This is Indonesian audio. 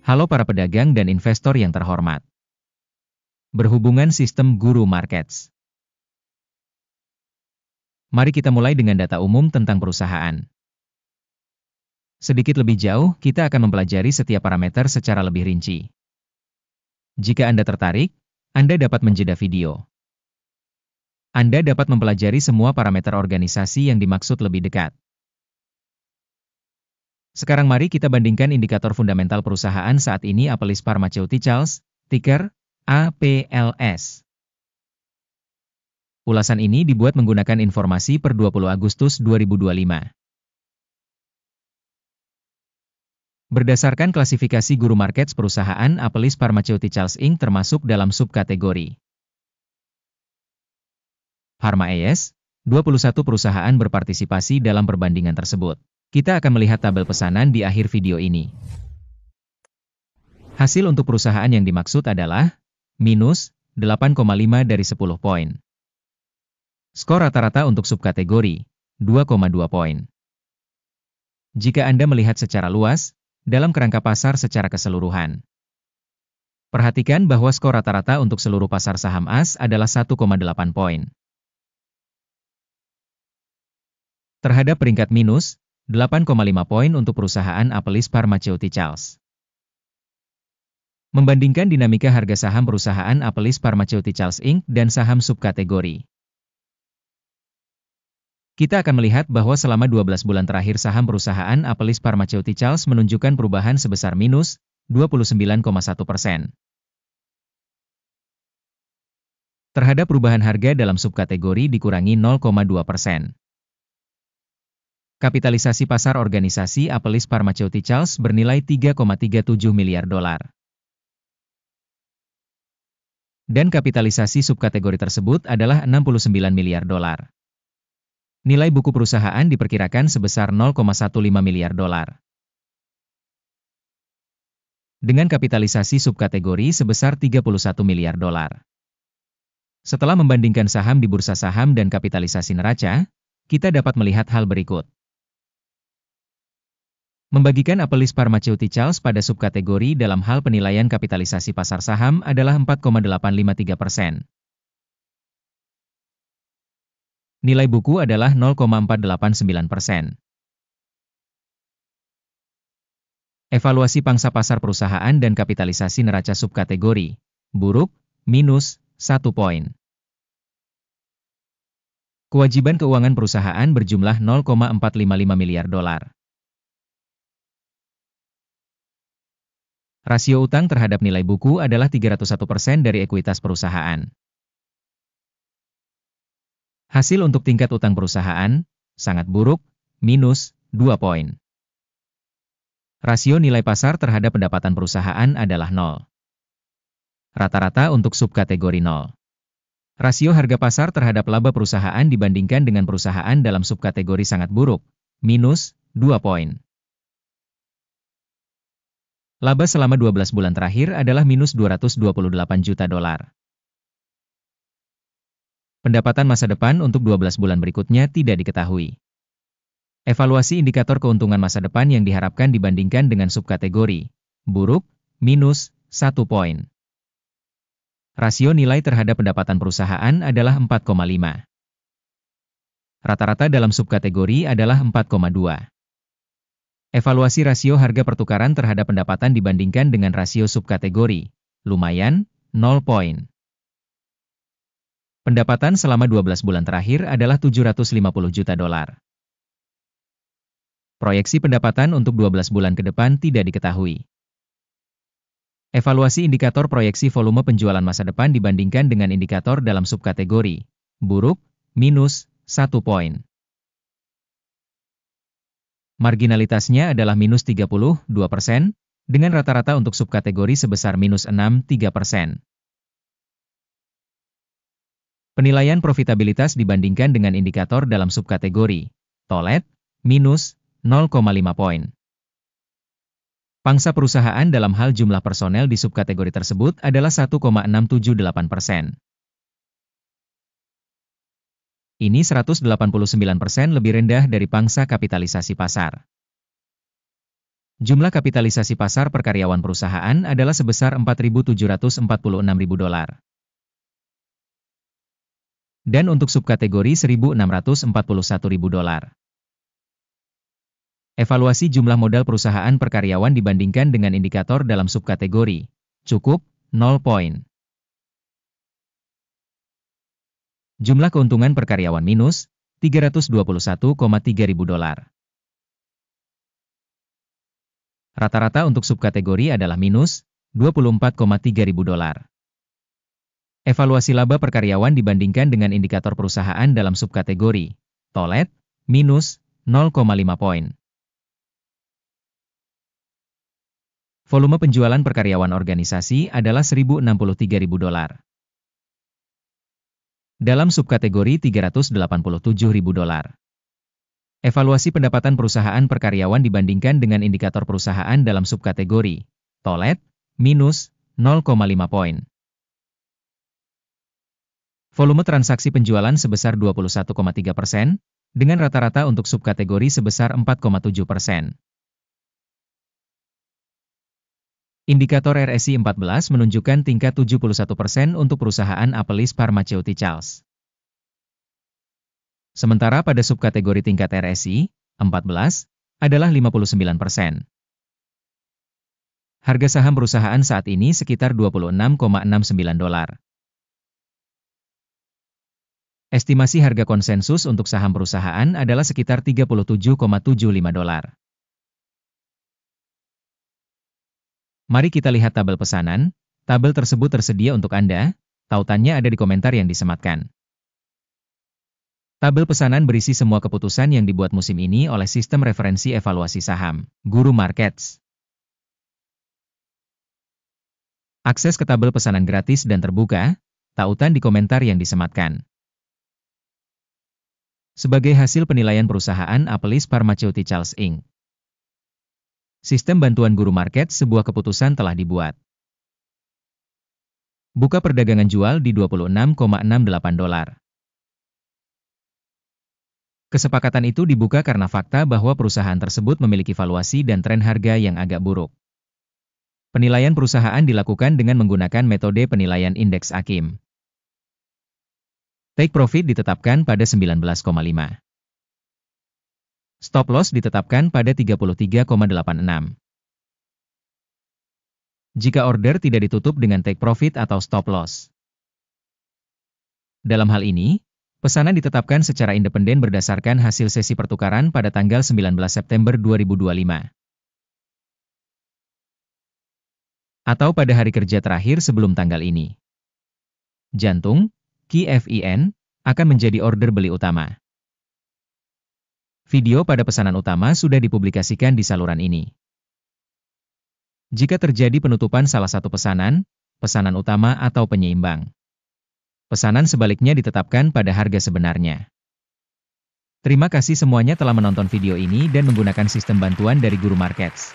Halo para pedagang dan investor yang terhormat. Berhubungan sistem Guru Markets. Mari kita mulai dengan data umum tentang perusahaan. Sedikit lebih jauh, kita akan mempelajari setiap parameter secara lebih rinci. Jika Anda tertarik, Anda dapat menjeda video. Anda dapat mempelajari semua parameter organisasi yang dimaksud lebih dekat. Sekarang mari kita bandingkan indikator fundamental perusahaan saat ini Apellis Pharmaceuticals, ticker APLS. Ulasan ini dibuat menggunakan informasi per 20 Agustus 2025. Berdasarkan klasifikasi Guru Markets perusahaan Apellis Pharmaceuticals Inc. termasuk dalam subkategori Pharma ES, 21 perusahaan berpartisipasi dalam perbandingan tersebut. Kita akan melihat tabel pesanan di akhir video ini. Hasil untuk perusahaan yang dimaksud adalah minus 8,5 dari 10 poin. Skor rata-rata untuk subkategori 2,2 poin. Jika Anda melihat secara luas, dalam kerangka pasar secara keseluruhan, perhatikan bahwa skor rata-rata untuk seluruh pasar saham AS adalah 1,8 poin. Terhadap peringkat minus, 8,5 poin untuk perusahaan Apellis Pharmaceuticals. Membandingkan dinamika harga saham perusahaan Apellis Pharmaceuticals Inc. dan saham subkategori. Kita akan melihat bahwa selama 12 bulan terakhir saham perusahaan Apellis Pharmaceuticals menunjukkan perubahan sebesar minus 29,1%. Terhadap perubahan harga dalam subkategori dikurangi 0,2%. Kapitalisasi pasar organisasi Apellis Pharmaceuticals bernilai 3,37 miliar dolar. Dan kapitalisasi subkategori tersebut adalah 69 miliar dolar. Nilai buku perusahaan diperkirakan sebesar 0,15 miliar dolar. Dengan kapitalisasi subkategori sebesar 31 miliar dolar. Setelah membandingkan saham di bursa saham dan kapitalisasi neraca, kita dapat melihat hal berikut. Membagikan Apellis Pharmaceuticals pada subkategori dalam hal penilaian kapitalisasi pasar saham adalah 4,853%. Nilai buku adalah 0,489%. Evaluasi pangsa pasar perusahaan dan kapitalisasi neraca subkategori, buruk, minus, 1 poin. Kewajiban keuangan perusahaan berjumlah 0,455 miliar dolar. Rasio utang terhadap nilai buku adalah 301% dari ekuitas perusahaan. Hasil untuk tingkat utang perusahaan, sangat buruk, minus 2 poin. Rasio nilai pasar terhadap pendapatan perusahaan adalah 0. Rata-rata untuk subkategori 0. Rasio harga pasar terhadap laba perusahaan dibandingkan dengan perusahaan dalam subkategori sangat buruk, minus 2 poin. Laba selama 12 bulan terakhir adalah minus 228 juta dolar. Pendapatan masa depan untuk 12 bulan berikutnya tidak diketahui. Evaluasi indikator keuntungan masa depan yang diharapkan dibandingkan dengan subkategori, buruk, minus 1 poin. Rasio nilai terhadap pendapatan perusahaan adalah 4,5. Rata-rata dalam subkategori adalah 4,2. Evaluasi rasio harga pertukaran terhadap pendapatan dibandingkan dengan rasio subkategori, lumayan, 0 poin. Pendapatan selama 12 bulan terakhir adalah 750 juta dolar. Proyeksi pendapatan untuk 12 bulan ke depan tidak diketahui. Evaluasi indikator proyeksi volume penjualan masa depan dibandingkan dengan indikator dalam subkategori, buruk, minus, 1 poin. Marginalitasnya adalah minus 32%, dengan rata-rata untuk subkategori sebesar minus 63%. Penilaian profitabilitas dibandingkan dengan indikator dalam subkategori, TOLET, minus 0,5 poin. Pangsa perusahaan dalam hal jumlah personel di subkategori tersebut adalah 1,678%. Ini 189% lebih rendah dari pangsa kapitalisasi pasar. Jumlah kapitalisasi pasar per karyawan perusahaan adalah sebesar $4.746.000. Dan untuk subkategori $1.641.000. Evaluasi jumlah modal perusahaan per karyawan dibandingkan dengan indikator dalam subkategori. Cukup, 0 poin. Jumlah keuntungan per karyawan minus, $321,300. Rata-rata untuk subkategori adalah minus, $24,300. Evaluasi laba per karyawan dibandingkan dengan indikator perusahaan dalam subkategori. Tolet, minus, 0,5 poin. Volume penjualan per karyawan organisasi adalah $1.063.000. Dalam subkategori $387.000. Evaluasi pendapatan perusahaan per karyawan dibandingkan dengan indikator perusahaan dalam subkategori. Tolet, minus, 0,5 poin. Volume transaksi penjualan sebesar 21,3%, dengan rata-rata untuk subkategori sebesar 4,7%. Indikator RSI 14 menunjukkan tingkat 71% untuk perusahaan Apellis Pharmaceuticals. Sementara pada subkategori tingkat RSI, 14, adalah 59%. Harga saham perusahaan saat ini sekitar $26,69. Estimasi harga konsensus untuk saham perusahaan adalah sekitar $37,75. Mari kita lihat tabel pesanan. Tabel tersebut tersedia untuk Anda, tautannya ada di komentar yang disematkan. Tabel pesanan berisi semua keputusan yang dibuat musim ini oleh sistem referensi evaluasi saham, Guru Markets. Akses ke tabel pesanan gratis dan terbuka, tautan di komentar yang disematkan. Sebagai hasil penilaian perusahaan Apellis Pharmaceuticals Inc. Sistem bantuan Guru Markets, sebuah keputusan telah dibuat. Buka perdagangan jual di $26,68. Kesepakatan itu dibuka karena fakta bahwa perusahaan tersebut memiliki valuasi dan tren harga yang agak buruk. Penilaian perusahaan dilakukan dengan menggunakan metode penilaian indeks AKIM. Take profit ditetapkan pada 19,5. Stop loss ditetapkan pada 33,86. Jika order tidak ditutup dengan take profit atau stop loss. Dalam hal ini, pesanan ditetapkan secara independen berdasarkan hasil sesi pertukaran pada tanggal 19 September 2025. Atau pada hari kerja terakhir sebelum tanggal ini. Jantung, KFIN, akan menjadi order beli utama. Video pada pesanan utama sudah dipublikasikan di saluran ini. Jika terjadi penutupan salah satu pesanan utama atau penyeimbang, pesanan sebaliknya ditetapkan pada harga sebenarnya. Terima kasih semuanya telah menonton video ini dan menggunakan sistem bantuan dari Guru Markets.